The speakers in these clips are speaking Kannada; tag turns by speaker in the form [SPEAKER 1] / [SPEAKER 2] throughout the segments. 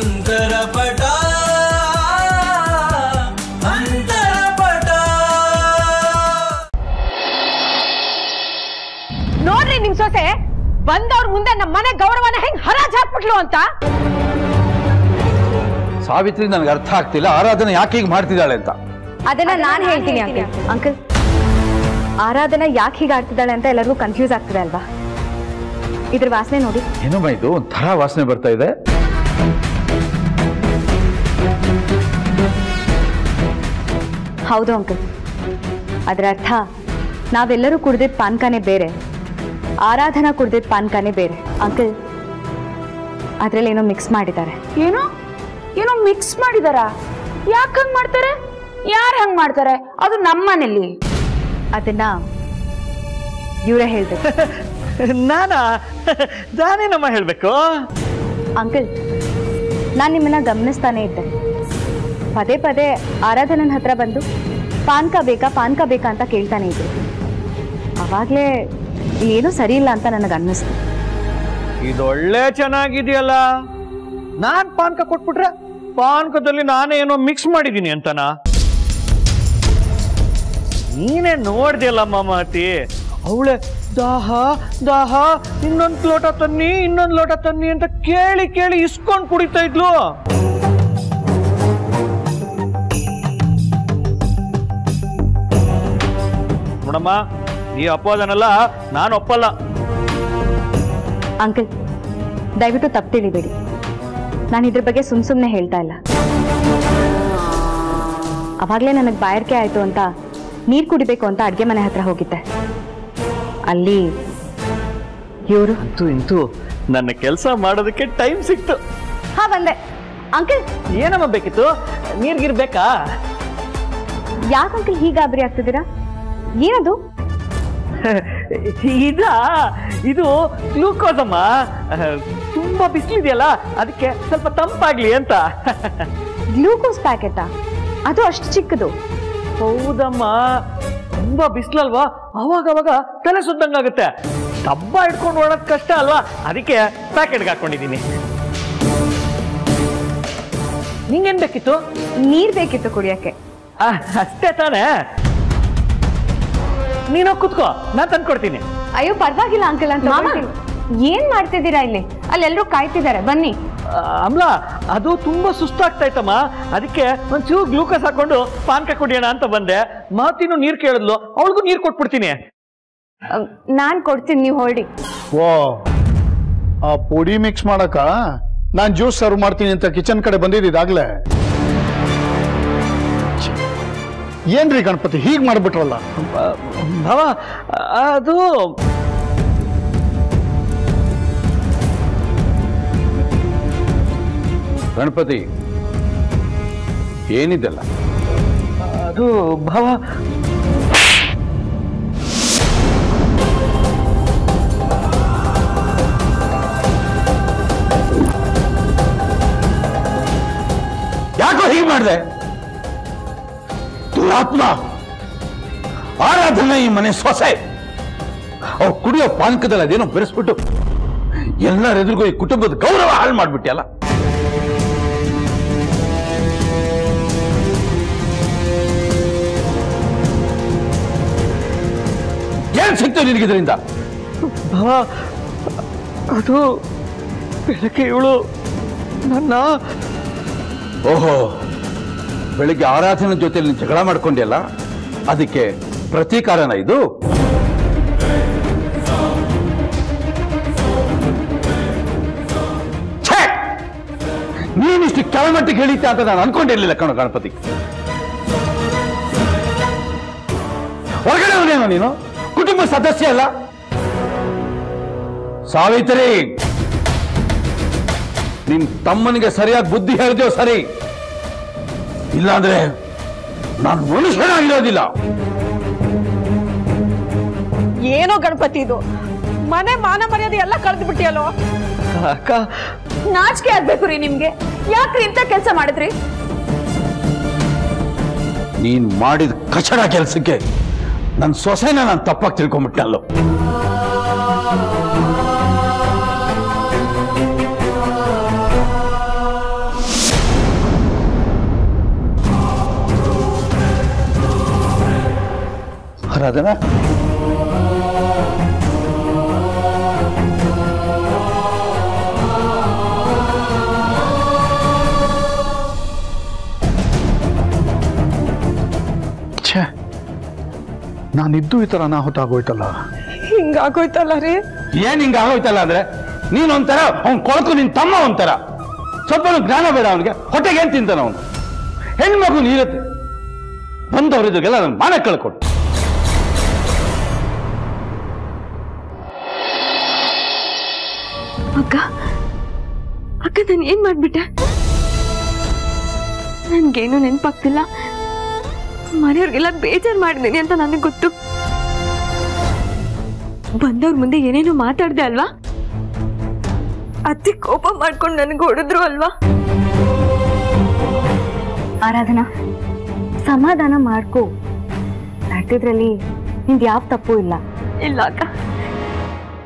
[SPEAKER 1] ಅಂತರಪಟ
[SPEAKER 2] ನೋಡ್ರಿ ನಿಮ್ ಸೊಸೆ ಬಂದವ್ರ ಮುಂದೆ ನಮ್ಮ ಮನೆ ಗೌರವನ ಹೆಂಗ್ ಹರಾಜ್ ಹಾಕ್ಬಿಟ್ಲು ಅಂತ.
[SPEAKER 3] ಸಾವಿತ್ರಿ ನನಗೆ ಅರ್ಥ ಆಗ್ತಿಲ್ಲ, ಆರಾಧನೆ ಯಾಕೆ ಹೀಗೆ ಮಾಡ್ತಿದ್ದಾಳೆ ಅಂತ.
[SPEAKER 4] ಅದನ್ನ ನಾನು ಹೇಳ್ತೀನಿ ಅಂಕಲ್. ಆರಾಧನಾ ಯಾಕೆ ಹೀಗೆ ಆಡ್ತಿದ್ದಾಳೆ ಅಂತ ಎಲ್ಲರಿಗೂ ಕನ್ಫ್ಯೂಸ್ ಆಗ್ತಿದೆ ಅಲ್ವಾ? ಇದ್ರ ವಾಸನೆ ನೋಡಿ.
[SPEAKER 3] ಏನಮ್ಮ ಇದು ಒಂಥರ ವಾಸನೆ ಬರ್ತಾ ಇದೆ.
[SPEAKER 4] ಹೌದು ಅಂಕಲ್, ಅದರ ಅರ್ಥ ನಾವೆಲ್ಲರೂ ಕುಡ್ದಿದ್ದ ಪಾನ್ಕಾನೇ ಬೇರೆ, ಆರಾಧನಾ ಕುಡ್ದಿದ್ದ ಪಾನ್ಕಾನೇ ಬೇರೆ. ಅಂಕಲ್, ಅದ್ರಲ್ಲಿ ಏನೋ ಮಿಕ್ಸ್ ಮಾಡಿದ್ದಾರೆ.
[SPEAKER 5] ಏನೋ ಮಿಕ್ಸ್ ಮಾಡಿದಾರ? ಯಾಕೆ ಹಂಗ್ ಮಾಡ್ತಾರೆ? ಯಾರು ಹಂಗ್ ಮಾಡ್ತಾರೆ? ಅದು ನಮ್ಮ ಮನೇಲಿ.
[SPEAKER 4] ಅದನ್ನ ಇವರೇ ಹೇಳ್ಬೇಕು.
[SPEAKER 6] ನಾನೇನಮ್ಮ ಹೇಳ್ಬೇಕು?
[SPEAKER 4] ಅಂಕಲ್, ನಾನು ನಿಮ್ಮನ್ನ ಗಮನಿಸ್ತಾನೆ ಇದ್ದೆ. ಪದೇ ಪದೇ ಆರಾಧನನ್ ಹತ್ರ ಬಂದು ಪಾನ್ಕ ಬೇಕಾ ಅಂತ ಕೇಳ್ತಾನೆ ಇದ್ರು. ಅವಾಗ್ಲೇ ಏನೂ ಸರಿ ಇಲ್ಲ ಅಂತ ನನಗೆ ಅನ್ನಿಸ್ತು.
[SPEAKER 6] ಇದೊಳ್ಳೆ ಚೆನ್ನಾಗಿದೆಯಲ್ಲ. ನಾನ್ ಪಾನ್ಕ ಕೊಟ್ಬಿಟ್ರೆ ಪಾನ್ಕದಲ್ಲಿ ನಾನೇ ಏನೋ ಮಿಕ್ಸ್ ಮಾಡಿದೀನಿ ಅಂತನಾ? ನೀನೇ ನೋಡ್ದಿಯಲ್ಲ ಮಮತಿ, ಅವಳೆ ದಾಹ ದಾಹ ಇನ್ನೊಂದು ಲೋಟ ತನ್ನಿ ಅಂತ ಕೇಳಿ ಕೇಳಿ ಇಸ್ಕೊಂಡ್ ಕುಡಿತಾ ಇದ್ಲು. ನೋಡಮ್ಮ, ನೀ ಅಪ್ಪೋದನಲ್ಲ, ನಾನು ಒಪ್ಪಲ್ಲ.
[SPEAKER 4] ಅಂಕಲ್, ದಯವಿಟ್ಟು ತಪ್ಪು ತಿಳಿಬೇಡಿ. ನಾನು ಇದ್ರ ಬಗ್ಗೆ ಸುಮ್ಮನೆ ಹೇಳ್ತಾ ಇಲ್ಲ. ಅವಾಗಲೇ ನನಗೆ ಬಾಯಾರಿಕೆ ಆಯಿತು ಅಂತ ನೀರು ಕುಡಿಬೇಕು ಅಂತ ಅಡುಗೆ ಮನೆ ಹತ್ರ ಹೋಗಿದ್ದೆ. ಅಲ್ಲಿ ಇವರು
[SPEAKER 6] ಇಂತೂ ನನ್ನ ಕೆಲಸ ಮಾಡೋದಕ್ಕೆ ಟೈಮ್ ಸಿಕ್ತು.
[SPEAKER 4] ಹಾ, ಬಂದೆ. ಅಂಕಲ್,
[SPEAKER 6] ಏನಮ್ಮ ಬೇಕಿತ್ತು? ನೀರ್ಗಿರ್ಬೇಕಾ?
[SPEAKER 4] ಯಾಕೆ ಅಂಕಲ್ ಹೀಗೆ ಗಾಬರಿ ಆಗ್ತಿದ್ದೀರಾ? ಏನದು?
[SPEAKER 6] ಇದು ಗ್ಲೂಕೋಸ್ ಅಮ್ಮ. ತುಂಬಾ ಬಿಸಿಲಿದೆಯಲ್ಲ, ಅದಕ್ಕೆ ಸ್ವಲ್ಪ ತಂಪಾಗ್ಲಿ ಅಂತ.
[SPEAKER 4] ಗ್ಲೂಕೋಸ್ ಪ್ಯಾಕೆಟಾ? ಅದು ಅಷ್ಟು ಚಿಕ್ಕದು?
[SPEAKER 6] ಹೌದಮ್ಮ, ತುಂಬಾ ಬಿಸಿಲಲ್ವಾ, ಅವಾಗ ತಲೆ ಸುದ್ದಂಗಾಗುತ್ತೆ. ಡಬ್ಬ ಇಟ್ಕೊಂಡು ಓಡೋದ್ ಕಷ್ಟ ಅಲ್ವಾ, ಅದಕ್ಕೆ ಪ್ಯಾಕೆಟ್ಗೆ ಹಾಕೊಂಡಿದ್ದೀನಿ. ನಿಂಗೇನ್ ಬೇಕಿತ್ತು?
[SPEAKER 4] ನೀರ್ ಬೇಕಿತ್ತು ಕುಡಿಯಕ್ಕೆ.
[SPEAKER 6] ಅಷ್ಟೇ ತಾನೇ? ನೀನು ಕುತ್ಕೋ, ನಾನ್ ತಂದ್ಕೊಡ್ತೀನಿ.
[SPEAKER 4] ಅಯ್ಯೋ ಪರವಾಗಿಲ್ಲ ಅಂಕಲ್ ಅಂತ. ಏನ್ ಮಾಡ್ತಿದ್ದೀರಾ ಇಲ್ಲಿ? ಅಲ್ಲೆಲ್ಲರೂ ಕಾಯ್ತಿದ್ದಾರೆ, ಬನ್ನಿ.
[SPEAKER 6] ಅಮ್ಲ, ಅದು ತುಂಬಾ ಸುಸ್ತಾಗ್ತಾ ಇತ್ತಮ್ಮ, ಅದಕ್ಕೆ ಒಂಚೂರು ಗ್ಲೂಕೋಸ್ ಹಾಕೊಂಡು ಪಾನ್ಕ ಕುಡಿಯೋಣ ಅಂತ ಬಂದೆ. ಮಾತಿನೂ ನೀರ್ ಕೇಳಿದ್ಲು, ಅವಳಿಗೂ ನೀರ್ ಕೊಟ್ಬಿಡ್ತೀನಿ.
[SPEAKER 4] ನಾನ್ ಕೊಡ್ತೀನಿ, ನೀವು ಹೊರಡಿ.
[SPEAKER 7] ಓ, ಆ ಪುಡಿ ಮಿಕ್ಸ್ ಮಾಡಕ ನಾನ್ ಜ್ಯೂಸ್ ಸರ್ವ್ ಮಾಡ್ತೀನಿ ಅಂತ ಕಿಚನ್ ಕಡೆ ಬಂದಿದ್ದಾಗ್ಲೇ. ಏನ್ರಿ ಗಣಪತಿ ಹೀಗ್ ಮಾಡ್ಬಿಟ್ರಲ್ಲ?
[SPEAKER 6] ಭಾವ, ಅದು
[SPEAKER 3] ಗಣಪತಿ ಏನಿದೆಲ್ಲ?
[SPEAKER 6] ಅದು ಭಾವ,
[SPEAKER 3] ಯಾಕೋ ಹೀಗೆ ಮಾಡಿದೆ? ದುರಾತ್ಮ! ಆರಾಧನೆ ಈ ಮನೆ ಸೊಸೆ. ಅವ್ರು ಕುಡಿಯೋ ಪಾನಕದಲ್ಲಿ ಅದೇನೋ ಬೆರೆಸ್ಬಿಟ್ಟು ಎಲ್ಲರೆದುರಿಗೂ ಈ ಕುಟುಂಬದ ಗೌರವ ಹಾಳು ಮಾಡ್ಬಿಟ್ಟಲ್ಲ. ಏನ್ ಸಿಕ್ತು ನಿನಗಿದ್ರಿಂದ?
[SPEAKER 6] ಭಾವ, ಅದು ಬೆಳಗ್ಗೆ ಇವಳು ನನ್ನ...
[SPEAKER 3] ಓಹೋ, ಬೆಳಿಗ್ಗೆ ಆರಾಧನೆ ಜೊತೆ ನೀನು ಜಗಳ ಮಾಡ್ಕೊಂಡಿಯಲ್ಲ, ಅದಕ್ಕೆ ಪ್ರತೀಕಾರನ ಇದು? ನೀನಿಷ್ಟು ಕೆಳಮಟ್ಟಿಗೆ ಹೇಳಿದ್ದೆ ಅಂತ ನಾನು ಅನ್ಕೊಂಡಿರ್ಲಿಲ್ಲ ಕಣೋ ಗಣಪತಿ. ಹೊರಗಡೆ ಅವನೇನೋ ನೀನು, ಕುಟುಂಬ ಸದಸ್ಯ ಅಲ್ಲ. ಸಾವಿತ್ರಿ, ನಿನ್ ತಮ್ಮನಿಗೆ ಸರಿಯಾಗಿ ಬುದ್ಧಿ ಹೇಳಿದೆಯೋ ಸರಿ, ಇಲ್ಲಾಂದ್ರೆ ನಾನು ಮನುಷ್ಯನಾಗಿರೋದಿಲ್ಲ.
[SPEAKER 2] ಏನೋ ಗಣಪತಿ ಇದು, ಮನೆ ಮಾನ ಮರ್ಯಾದೆ ಎಲ್ಲ ಕಳೆದು ಬಿಟ್ಟಿಯಲ್ಲೋ.
[SPEAKER 6] ಅಕ್ಕ,
[SPEAKER 5] ನಾಚಿಕೆ ಆಗ್ಬೇಕು ರೀ ನಿಮ್ಗೆ. ಯಾಕ್ರಿ ಇಂಥ ಕೆಲಸ ಮಾಡಿದ್ರಿ?
[SPEAKER 3] ನೀನ್ ಮಾಡಿದ ಕಚಡ ಕೆಲಸಕ್ಕೆ ನನ್ನ ಸೊಸೆನ ನಾನು ತಪ್ಪಾಗಿ ತಿಳ್ಕೊಂಡ್ಬಿಟ್ಟಲ್ಲೋ. ಆರಾಧನಾ
[SPEAKER 7] ಛೇ, ನಾನಿದ್ದು ಈ ಥರ ಅನಾಹುತ ಆಗೋಯ್ತಲ್ಲ.
[SPEAKER 2] ಹಿಂಗಾಗೋಯ್ತಲ್ಲ ರೀ.
[SPEAKER 3] ಏನ್ ಹಿಂಗ ಆಗೋಯ್ತಲ್ಲ ಅಂದ್ರೆ ನೀನೊಂಥರ ಅವ್ನ್ ಕೊಳಕು ನಿನ್ ತಮ್ಮ ಒಂಥರ. ಸ್ವಲ್ಪ ಜ್ಞಾನ ಬೇಡ ಅವನಿಗೆ. ಹೊಟ್ಟೆಗೆ ಏನ್ ತಿಂತಾನ ಅವನು? ಹೆಣ್ಮಗು ನೀರತ್ತೆ ಬಂದವರಿದ್ದಾಗೆಲ್ಲ ನನ್ನ ಮಾನ ಕಳ್ಕೊಟ್ಟು.
[SPEAKER 1] ಅಕ್ಕ ಅಕ್ಕ ನಾನು ಏನ್ ಮಾಡ್ಬಿಟ್ಟೆ? ನನ್ಗೇನು ನೆನಪಾಗ್ತಿಲ್ಲ. ಮನೆಯವ್ರಿಗೆಲ್ಲ ಬೇಜಾರು ಮಾಡಿದೀನಿ ಅಂತ ನನಗೆ ಗೊತ್ತು. ಬಂದವ್ರ ಮುಂದೆ ಏನೇನೋ ಮಾತಾಡ್ದೆ ಅಲ್ವಾ? ಅತಿ ಕೋಪ ಮಾಡ್ಕೊಂಡು ನನಗೆ ಹೊಡೆದ್ರು ಅಲ್ವಾ?
[SPEAKER 4] ಆರಾಧನಾ, ಸಮಾಧಾನ ಮಾಡ್ಕೋ. ನಡೆದಿದ್ರಲ್ಲಿ ನಿಂದು ಯಾವ ತಪ್ಪು ಇಲ್ಲ.
[SPEAKER 1] ಇಲ್ಲ ಅಕ್ಕ,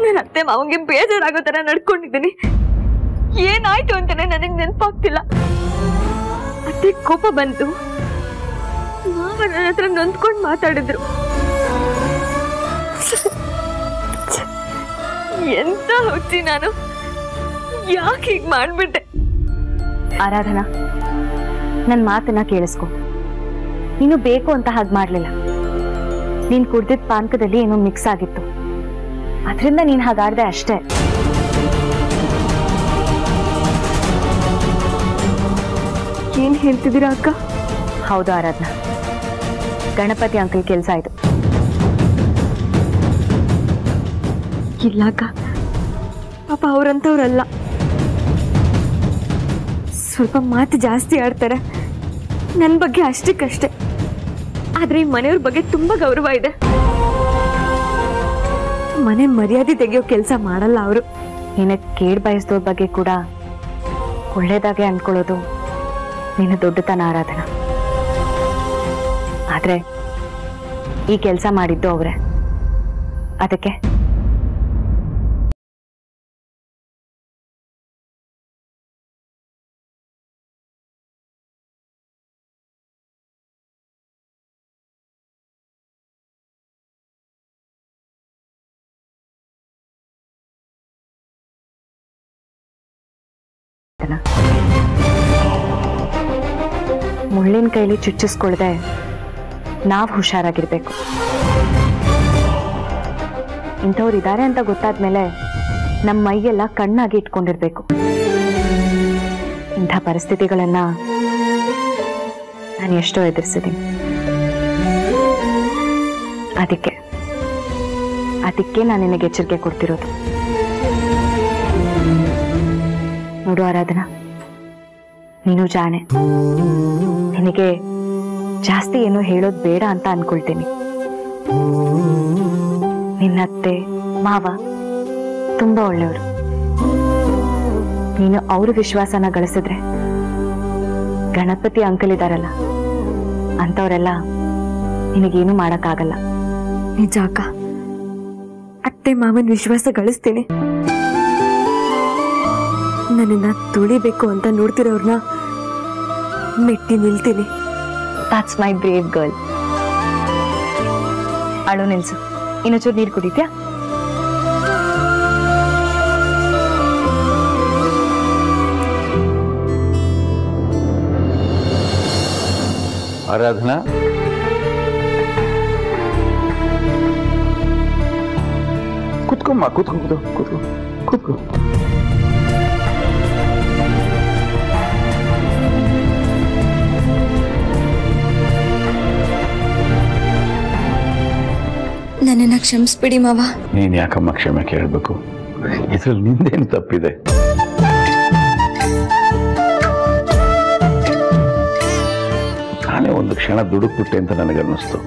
[SPEAKER 1] ನನ್ನ ಅತ್ತೆ ಮಾವಂಗೆ ಬೇಜಾರಾಗೋ ತರ ನಡ್ಕೊಂಡಿದ್ದೀನಿ. ಏನಾಯ್ತು ಅಂತಾನೆ ನನಗೆ ನೆನಪಾಗ್ತಿಲ್ಲ. ಅತ್ತೆ ಕೋಪ ಬಂತು. ಮಾವ ನನ್ನ ಹತ್ರ ನೊಂದ್ಕೊಂಡು ಮಾತಾಡಿದ್ರು. ಎಂತ ಹೋಗ್ತಿ ನಾನು? ಯಾಕೆ ಹೀಗೆ ಮಾಡ್ಬಿಟ್ಟೆ?
[SPEAKER 4] ಆರಾಧನಾ, ನನ್ನ ಮಾತನ್ನ ಕೇಳಿಸ್ಕೊ. ನೀನು ಬೇಕು ಅಂತ ಹಾಗೆ ಮಾಡ್ಲಿಲ್ಲ. ನೀನ್ ಕುಡ್ದಿದ್ದ ಪಾನಕದಲ್ಲಿ ಏನೋ ಮಿಕ್ಸ್ ಆಗಿತ್ತು, ಅದರಿಂದ ನೀನ್ ಹಾಗಾಡ್ದೆ ಅಷ್ಟೇ.
[SPEAKER 1] ಏನ್ ಹೇಳ್ತಿದ್ದೀರಾ ಅಕ್ಕ?
[SPEAKER 4] ಹೌದು ಆರಾಧನಾ, ಗಣಪತಿ ಅಂಕಲ್ ಕೆಲಸ ಆಯ್ತು.
[SPEAKER 1] ಇಲ್ಲ ಅಕ್ಕ, ಪಾಪ ಅವ್ರಂತವ್ರಲ್ಲ. ಸ್ವಲ್ಪ ಮಾತು ಜಾಸ್ತಿ ಆಡ್ತಾರೆ. ನನ್ನ ಬಗ್ಗೆ ಅಷ್ಟಕ್ಕಷ್ಟೇ. ಆದ್ರೆ ಈ ಮನೆಯವ್ರ ಬಗ್ಗೆ ತುಂಬಾ ಗೌರವ ಇದೆ. ಮನೆ ಮರ್ಯಾದೆ ತೆಗೆಯೋ ಕೆಲಸ ಮಾಡಲ್ಲ ಅವರು.
[SPEAKER 4] ನಿನ್ನ ಕೇಡ್ ಬಯಸ್ದವ್ರ ಬಗ್ಗೆ ಕೂಡ ಒಳ್ಳೇದಾಗೆ ಅನ್ಕೊಳ್ಳೋದು ನಿನ್ನ ದೊಡ್ಡತನ ಆರಾಧನಾ. ಆದ್ರೆ ಈ ಕೆಲಸ ಮಾಡಿದ್ದು ಅವ್ರೆ. ಅದಕ್ಕೆ ಮುಳ್ಳಿನ ಕೈಲಿ ಚುಚ್ಚಿಸ್ಕೊಳ್ದೆ ನಾವು ಹುಷಾರಾಗಿರ್ಬೇಕು. ಇಂಥವ್ರು ಇದ್ದಾರೆ ಅಂತ ಗೊತ್ತಾದ್ಮೇಲೆ ನಮ್ಮ ಮೈಯೆಲ್ಲ ಕಣ್ಣಾಗಿ ಇಟ್ಕೊಂಡಿರ್ಬೇಕು. ಇಂಥ ಪರಿಸ್ಥಿತಿಗಳನ್ನ ನಾನು ಎಷ್ಟೋ ಎದುರಿಸಿದ್ದೀನಿ. ಅದಕ್ಕೆ ನಾನು ನಿನಗೆ ಎಚ್ಚರಿಕೆ ಕೊಡ್ತಿರೋದು. ನೋಡು ಆರಾಧನಾ, ನೀನು ಜಾಣೆ. ನಿನಗೆ ಜಾಸ್ತಿ ಏನೋ ಹೇಳೋದು ಬೇಡ ಅಂತ ಅನ್ಕೊಳ್ತೀನಿ. ನಿನ್ನತ್ತೆ ಮಾವ ತುಂಬಾ ಒಳ್ಳೆಯವರು. ನೀನು ಅವ್ರ ವಿಶ್ವಾಸನ ಗಳಿಸಿದ್ರೆ ಗಣಪತಿ ಅಂಕಲ್ ಇದಾರಲ್ಲ, ಅಂತವರೆಲ್ಲ ನಿನಗೇನು ಮಾಡಕ್ಕಾಗಲ್ಲ.
[SPEAKER 1] ನಿಜ ಅಕ್ಕ, ಅತ್ತೆ ಮಾವನ್ ವಿಶ್ವಾಸ ಗಳಿಸ್ತೀನಿ. ನನ್ನನ್ನ ತುಳಿಬೇಕು ಅಂತ ನೋಡ್ತಿರೋರ್ನ ಮೆಟ್ಟಿ ನಿಲ್ತೀನಿ.
[SPEAKER 4] That's my brave girl. ಅಳು ನಿಲ್ಸು. ಇನ್ನೊಂಚೂರು ನೀರು ಕುಡಿತ್ಯಾ?
[SPEAKER 3] ಆರಾಧನಾ, ಕೂತ್ಕೊಮ್ಮ, ಕೂತ್ಕೋ.
[SPEAKER 1] ನನ್ನನ್ನ ಕ್ಷಮಿಸ್ಬಿಡಿ ಮಾವ.
[SPEAKER 3] ನೀನ್ ಯಾಕಮ್ಮ ಕ್ಷಮೆ ಕೇಳಬೇಕು? ಇದ್ರಲ್ಲಿ ನಿಂದೇನು ತಪ್ಪಿದೆ? ನಾನೇ ಒಂದು ಕ್ಷಣ ದುಡುಕ್ಬಿಟ್ಟೆ ಅಂತ ನನಗನ್ನಿಸ್ತು.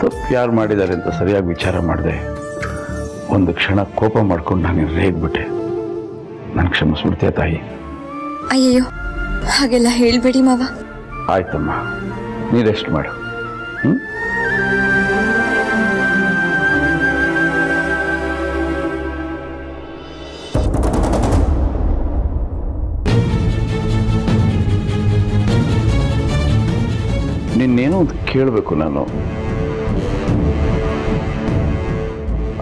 [SPEAKER 3] ತಪ್ಪು ಯಾರು ಮಾಡಿದ್ದಾರೆ ಅಂತ ಸರಿಯಾಗಿ ವಿಚಾರ ಮಾಡಿದೆ. ಒಂದು ಕ್ಷಣ ಕೋಪ ಮಾಡ್ಕೊಂಡು ನಾನು ರೇಗ್ಬಿಟ್ಟೆ. ನಾನು ಕ್ಷಮಿಸ್ಬಿಡ್ತೀಯ ತಾಯಿ?
[SPEAKER 1] ಅಯ್ಯಯ್ಯೋ, ಹಾಗೆಲ್ಲ ಹೇಳ್ಬೇಡಿ ಮಾವ.
[SPEAKER 3] ಆಯ್ತಮ್ಮ, ನೀ ರೆಸ್ಟ್ ಮಾಡು. ನಿನ್ನೇನೋ ಒಂದು ಕೇಳಬೇಕು ನಾನು.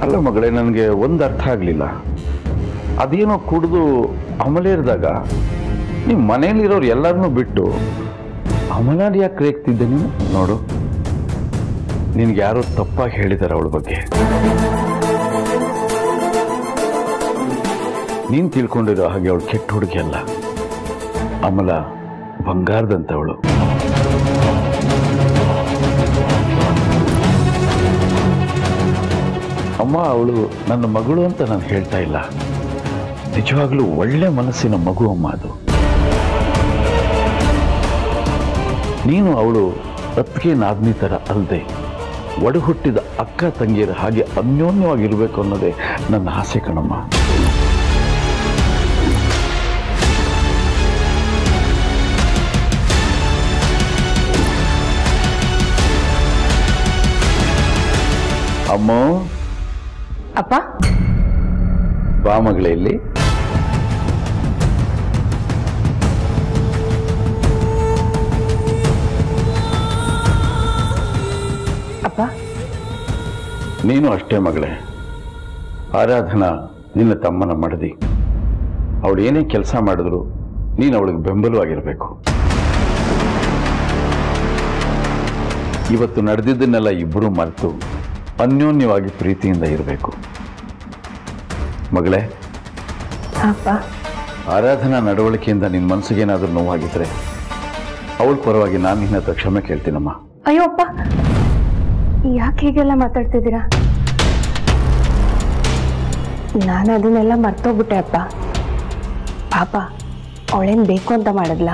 [SPEAKER 3] ಅಲ್ಲ ಮಗಳೇ, ನನಗೆ ಒಂದು ಅರ್ಥ ಆಗಲಿಲ್ಲ. ಅದೇನೋ ಕುಡಿದು ಅಮಲೇರಿದಾಗ ನೀವು ಮನೇಲಿರೋರು ಎಲ್ಲರನ್ನೂ ಬಿಟ್ಟು ಅಮಲಾಡಿ ಯಾಕೆ ರೇಗ್ತಿದ್ದೆ ನೀನು? ನೋಡು, ನಿನ್ಗೆ ಯಾರೋ ತಪ್ಪಾಗಿ ಹೇಳಿದ್ದಾರೆ ಅವಳ ಬಗ್ಗೆ. ನೀನು ತಿಳ್ಕೊಂಡಿರೋ ಹಾಗೆ ಅವಳು ಕೆಟ್ಟ ಹುಡುಗಿ ಅಲ್ಲ. ಅಮಲ ಬಂಗಾರದಂತವಳು. ಅಮ್ಮ, ಅವಳು ನನ್ನ ಮಗಳು ಅಂತ ನಾನು ಹೇಳ್ತಾ ಇಲ್ಲ. ನಿಜವಾಗ್ಲೂ ಒಳ್ಳೆ ಮನಸ್ಸಿನ ಮಗು ಅಮ್ಮ ಅದು. ನೀನು ಅವಳು ಅತ್ತಿಗೆ ನಾದ್ನಿ ಥರ ಅಲ್ಲದೆ ಒಡ ಹುಟ್ಟಿದ ಅಕ್ಕ ತಂಗಿಯರ ಹಾಗೆ ಅನ್ಯೋನ್ಯವಾಗಿರಬೇಕು ಅನ್ನೋದೇ ನನ್ನ ಆಸೆ ಕಣಮ್ಮ. ಅಮ್ಮ,
[SPEAKER 2] ಅಪ್ಪ,
[SPEAKER 3] ಬಾ ಮಗಳೇ ಇಲ್ಲಿ.
[SPEAKER 2] ಅಪ್ಪ,
[SPEAKER 3] ನೀನು ಅಷ್ಟೇ ಮಗಳೇ. ಆರಾಧನಾ ನಿನ್ನ ತಮ್ಮನ ಮಡದಿ. ಅವಳು ಏನೇ ಕೆಲಸ ಮಾಡಿದ್ರು ನೀನು ಅವಳಿಗೆ ಬೆಂಬಲವಾಗಿರಬೇಕು. ಇವತ್ತು ನಡೆದಿದ್ದನ್ನೆಲ್ಲ ಇಬ್ಬರು ಮರೆತು ಅನ್ಯೋನ್ಯವಾಗಿ ಪ್ರೀತಿಯಿಂದ ಇರಬೇಕು ಮಗಳೇ.
[SPEAKER 2] ಅಪ್ಪ,
[SPEAKER 3] ಆರಾಧನಾ ನಡವಳಿಕೆಯಿಂದ ನಿನ್ನ ಮನಸ್ಸಿಗೇನಾದರೂ ನೋವಾಗಿದ್ರೆ ಅವಳ ಪರವಾಗಿ ನಾನು ನಿನ್ನ ಹತ್ರ ಕ್ಷಮೆ ಕೇಳ್ತೀನಮ್ಮ.
[SPEAKER 4] ಅಯ್ಯೋ ಅಪ್ಪ, ಯಾಕೆ ಹೀಗೆಲ್ಲ ಮಾತಾಡ್ತಿದ್ದೀರಾ? ನಾನು ಅದನ್ನೆಲ್ಲ ಮರ್ತೋಗ್ಬಿಟ್ಟೆ ಅಪ್ಪ. ಪಾಪ ಅವಳೇನು ಬೇಕು ಅಂತ ಮಾಡಿದ್ಲ?